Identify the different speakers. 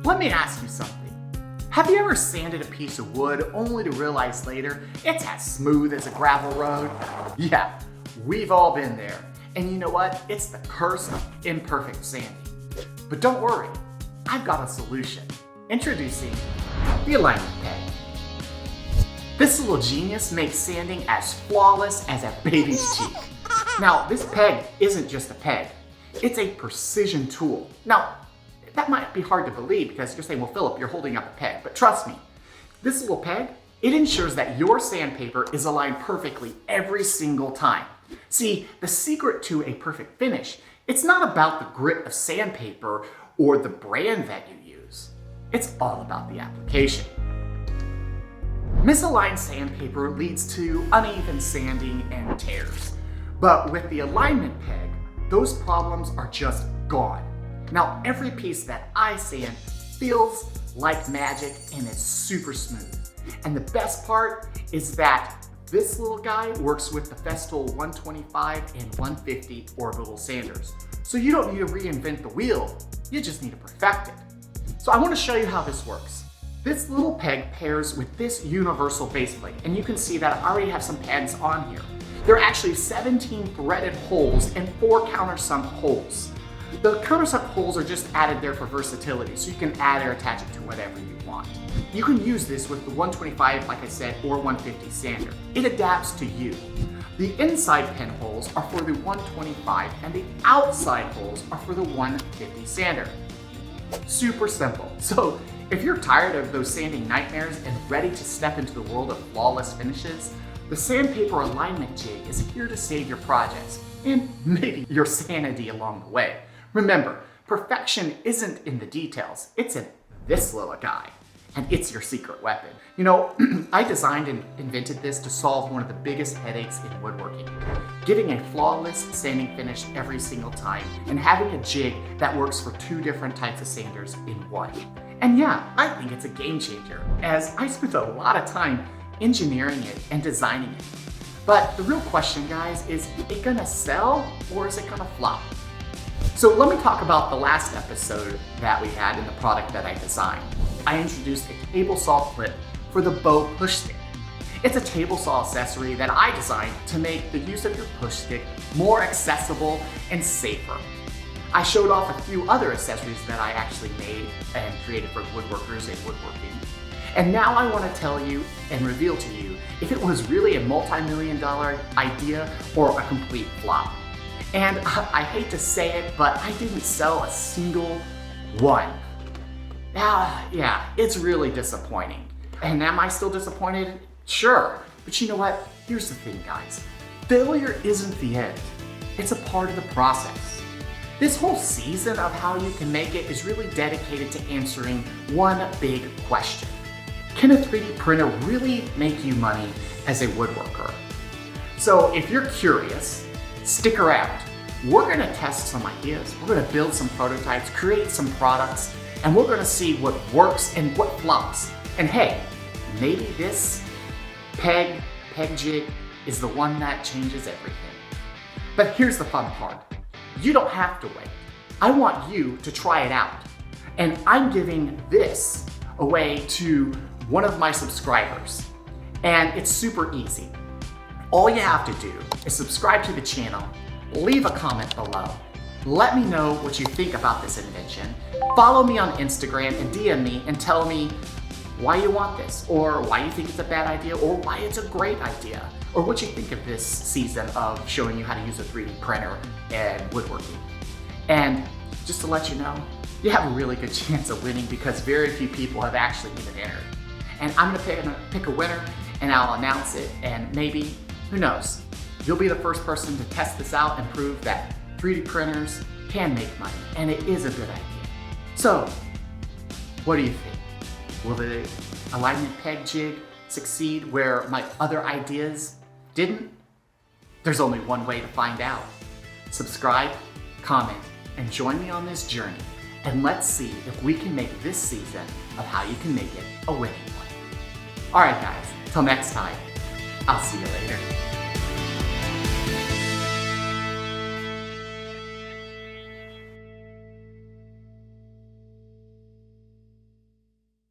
Speaker 1: Let me ask you something. Have you ever sanded a piece of wood only to realize later it's as smooth as a gravel road? Yeah, we've all been there. And you know what? It's the curse of imperfect sanding. But don't worry, I've got a solution. Introducing the alignment peg. This little genius makes sanding as flawless as a baby's cheek. Now, this peg isn't just a peg. It's a precision tool. Now, that might be hard to believe because you're saying, well, Philip, you're holding up a peg. But trust me, this little peg, it ensures that your sandpaper is aligned perfectly every single time. See, the secret to a perfect finish, it's not about the grit of sandpaper or the brand that you use. It's all about the application. Misaligned sandpaper leads to uneven sanding and tears. But with the alignment peg, those problems are just gone. Now, every piece that I sand feels like magic and it's super smooth. And the best part is that this little guy works with the Festool 125 and 150 orbital sanders. So you don't need to reinvent the wheel, you just need to perfect it. So I want to show you how this works. This little peg pairs with this universal base plate, and you can see that I already have some pegs on here. There are actually 17 threaded holes and 4 countersunk holes. The countersunk holes are just added there for versatility, so you can add or attach it to whatever you want. You can use this with the 125, like I said, or 150 sander. It adapts to you. The inside pen holes are for the 125 and the outside holes are for the 150 sander. Super simple. So if you're tired of those sanding nightmares and ready to step into the world of flawless finishes, the sandpaper alignment jig is here to save your projects and maybe your sanity along the way. Remember, perfection isn't in the details, it's in this little guy. And it's your secret weapon. You know, I designed and invented this to solve one of the biggest headaches in woodworking. Getting a flawless sanding finish every single time and having a jig that works for 2 different types of sanders in one. And yeah, I think it's a game changer, as I spent a lot of time engineering it and designing it. But the real question, guys, is it gonna sell or is it gonna flop? So let me talk about the last episode that we had in the product that I designed. I introduced a table saw clip for the bow push stick. It's a table saw accessory that I designed to make the use of your push stick more accessible and safer. I showed off a few other accessories that I actually made and created for woodworkers and woodworking. And now I want to tell you and reveal to you if it was really a multi-million-dollar idea or a complete flop. And I hate to say it, but I didn't sell a single one. Yeah, it's really disappointing. And am I still disappointed? Sure. But you know what? Here's the thing, guys. Failure isn't the end. It's a part of the process. This whole season of How You Can Make It is really dedicated to answering one big question. Can a 3D printer really make you money as a woodworker? So if you're curious, stick around. We're gonna test some ideas. We're gonna build some prototypes, create some products, and we're gonna see what works and what flops. And hey, maybe this peg jig is the one that changes everything. But here's the fun part. You don't have to wait. I want you to try it out. And I'm giving this away to one of my subscribers. And it's super easy. All you have to do is subscribe to the channel, leave a comment below, let me know what you think about this invention, follow me on Instagram and DM me and tell me why you want this, or why you think it's a bad idea, or why it's a great idea, or what you think of this season of showing you how to use a 3D printer and woodworking. And just to let you know, you have a really good chance of winning because very few people have actually even entered. And I'm gonna pick a winner and I'll announce it, and maybe, who knows, you'll be the first person to test this out and prove that 3D printers can make money, and it is a good idea. So, what do you think? Will the alignment peg jig succeed where my other ideas didn't? There's only one way to find out. Subscribe, comment, and join me on this journey, and let's see if we can make this season of How You Can Make It a winning one. All right, guys, till next time, I'll see you later.